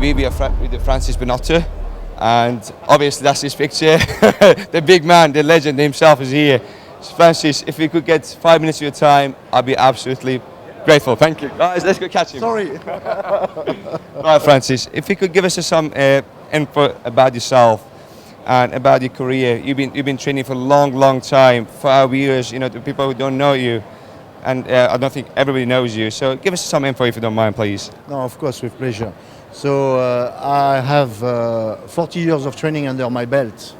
TV with Francis Benfatto, and obviously that's his picture. The big man, the legend himself is here. So Francis, if we could get 5 minutes of your time, I'd be absolutely grateful. Thank you. Guys, let's go catch him. Sorry. Right, Francis, if you could give us some info about yourself and about your career. You've been training for a long time, 5 years. You know, the people who don't know you, and I don't think everybody knows you. So give us some info if you don't mind, please. No, of course, with pleasure. So I have 40 years of training under my belt.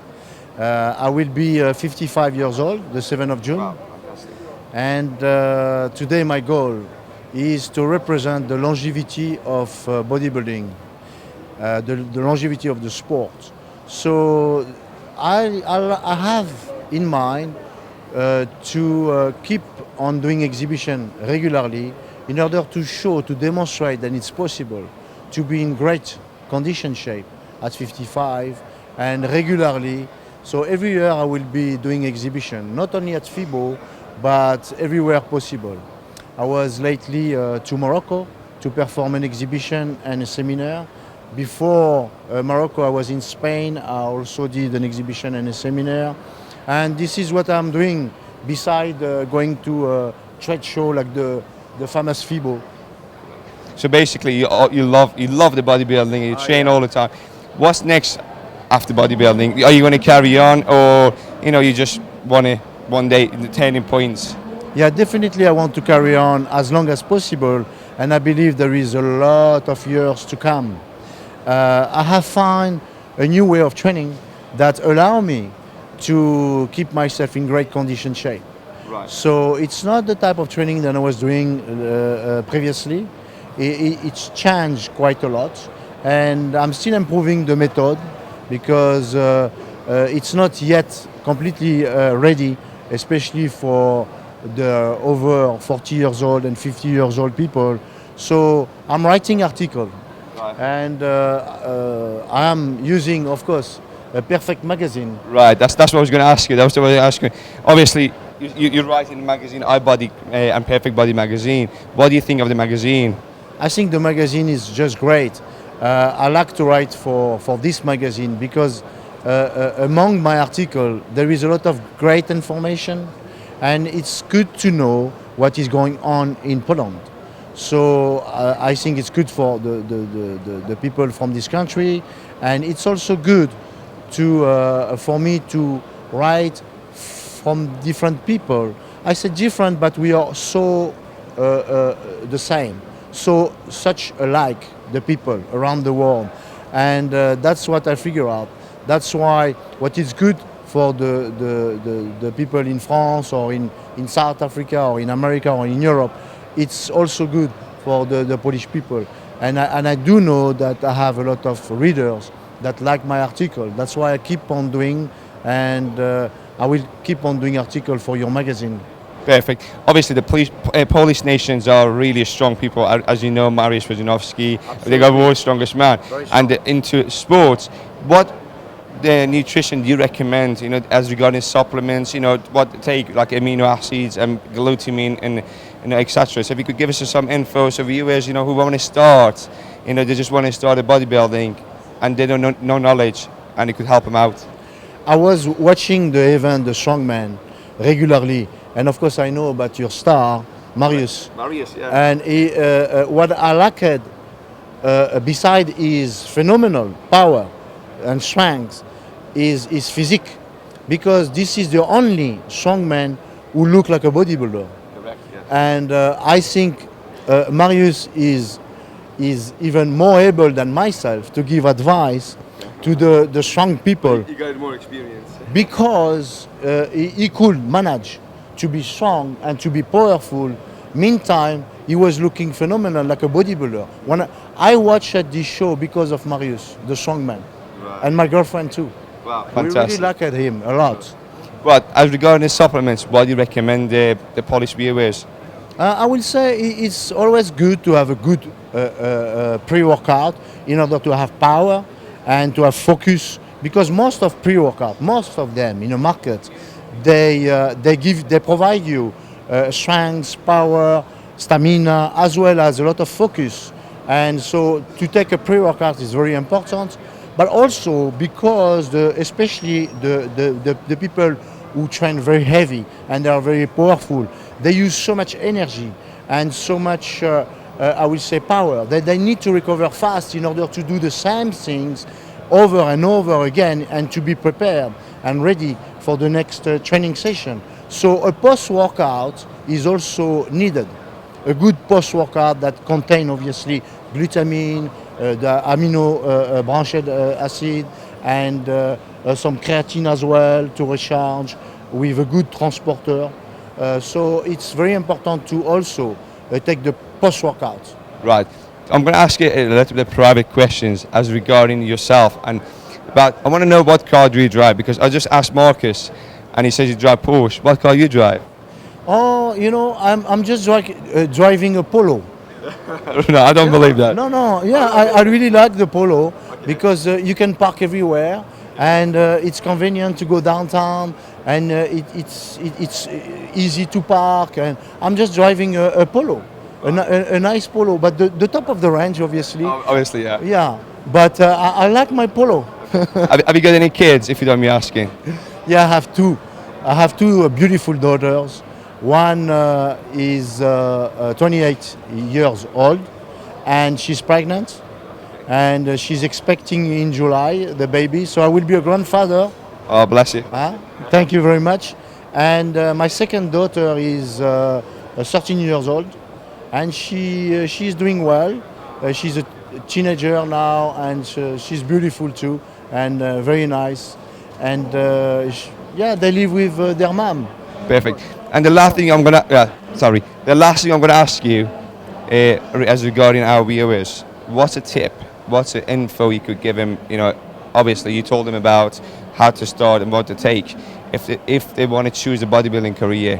I will be 55 years old, the 7th of June. Wow, fantastic. And today my goal is to represent the longevity of bodybuilding, the longevity of the sport. So I have in mind to keep on doing exhibition regularly in order to show, to demonstrate that it's possible to be in great condition shape at 55 and regularly. So every year I will be doing exhibition, not only at FIBO, but everywhere possible. I was lately to Morocco to perform an exhibition and a seminar. Before Morocco, I was in Spain. I also did an exhibition and a seminar. And this is what I'm doing beside going to a trade show like the famous FIBO. So basically, you love the bodybuilding. You train all the time. What's next after bodybuilding? Are you going to carry on, or you just want to one day the turning points? Yeah, definitely I want to carry on as long as possible, and I believe there is a lot of years to come. I have found a new way of training that allow me to keep myself in great condition shape. Right. So it's not the type of training that I was doing previously. It's changed quite a lot, and I'm still improving the method because it's not yet completely ready, especially for the over 40 years old and 50 years old people. So I'm writing articles, Right. and I am using, of course, a perfect magazine. Right. That's what I was going to ask you. That was what I was going to ask you. Obviously, you write in the magazine iBody and Perfect Body magazine. What do you think of the magazine? I think the magazine is just great. I like to write for this magazine because among my article there is a lot of great information, and it's good to know what is going on in Poland. So I think it's good for the people from this country, and it's also good to for me to write from different people. I say different, but we are so the same. So such alike, the people around the world, and that's what I figure out. That's why what is good for the people in France or in South Africa or in America or in Europe, it's also good for the Polish people. And I do know that I have a lot of readers that like my article. That's why I keep on doing, and I will keep on doing articles for your magazine. Perfect. Obviously, the Polish nations are really strong people. As you know, Mariusz Wojciechowski, they got the world's strongest man. And into sports, what the nutrition do you recommend? As regarding supplements, what to take, like amino acids and glutamine and etc. So if you could give us some info, so viewers, who want to start, they just want to start a bodybuilding, and they don't know knowledge, and it could help them out. I was watching the event, the Strongman, regularly. And of course, I know about your star, Mariusz. Mariusz, yeah. And what I liked, beside his phenomenal power and strength, is his physique. Because this is the only strongman who look like a bodybuilder. Correct, yes. And I think Mariusz is even more able than myself to give advice to the strong people. You got more experience. Because he could manage to be strong and to be powerful. Meantime, he was looking phenomenal like a bodybuilder. When I watched this show because of Mariusz, the strongman, Right. and my girlfriend too. Wow, We really fantastic. liked him a lot. But as regarding the supplements, what do you recommend the Polish viewers? I will say it's always good to have a good pre-workout in order to have power and to have focus. Because most of pre-workout, most of them in the market, they provide you strength, power, stamina, as well as a lot of focus. And so to take a pre-workout is very important, but also because especially the people who train very heavy and they are very powerful, they use so much energy and so much, I will say, power that they need to recover fast in order to do the same things over and over again and to be prepared and ready for the next training session. So a post-workout is also needed. A good post-workout that contain obviously glutamine, the amino branched acid, and some creatine as well to recharge with a good transporter. So it's very important to also take the post-workout. Right. I'm going to ask you a little bit of private questions as regarding yourself, and but I want to know what car do you drive, because I just asked Marcus and he says you drive Porsche. What car you drive? Oh, you know, I'm just driving a Polo. No, I don't believe that. No, yeah, I really like the Polo because you can park everywhere and it's convenient to go downtown and it's easy to park, and I'm just driving a Polo, a nice Polo, but the top of the range obviously. Obviously, yeah. Yeah, but I like my Polo. Have you got any kids, if you don't mind me asking? Yeah, I have two. I have two beautiful daughters. One is 28 years old and she's pregnant, and she's expecting in July the baby, so I will be a grandfather. Oh, bless you. Thank you very much. And my second daughter is 13 years old and she's doing well. She's a teenager now and she's beautiful too and very nice. And yeah, they live with their mom. Perfect. And the last thing I'm gonna, the last thing I'm gonna ask you, as regarding our viewers, what's a tip? What's the info you could give him? You know, obviously you told them about how to start and what to take. If they want to choose a bodybuilding career,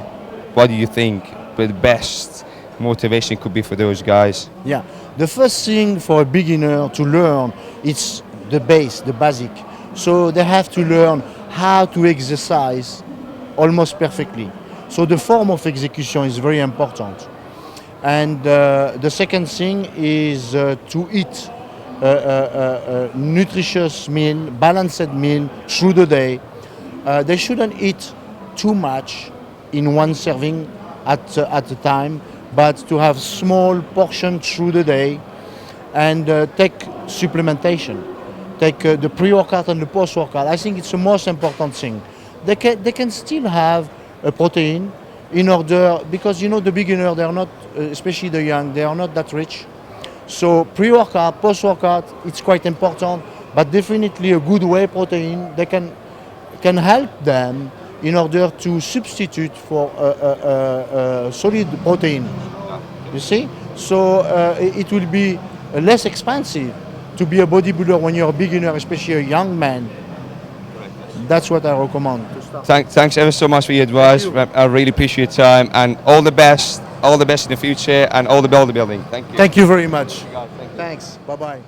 what do you think the best motivation could be for those guys? Yeah, the first thing for a beginner to learn is the base, the basic. So they have to learn how to exercise almost perfectly. So the form of execution is very important. And the second thing is to eat a nutritious meal, balanced meal through the day. They shouldn't eat too much in one serving at a time, but to have small portions through the day and take supplementation. Take the pre-workout and the post-workout. I think it's the most important thing. They can still have a protein in order, because you know the beginner, they are not, especially the young, they are not that rich. So pre-workout, post-workout, it's quite important, but definitely a good whey protein, they can help them in order to substitute for a solid protein. You see? So it will be less expensive to be a bodybuilder when you're a beginner, especially a young man. That's what I recommend. Thanks ever so much for your advice. I really appreciate your time, and all the best in the future, and all the bodybuilding. Thank you. Thank you very much. Thanks. Bye-bye.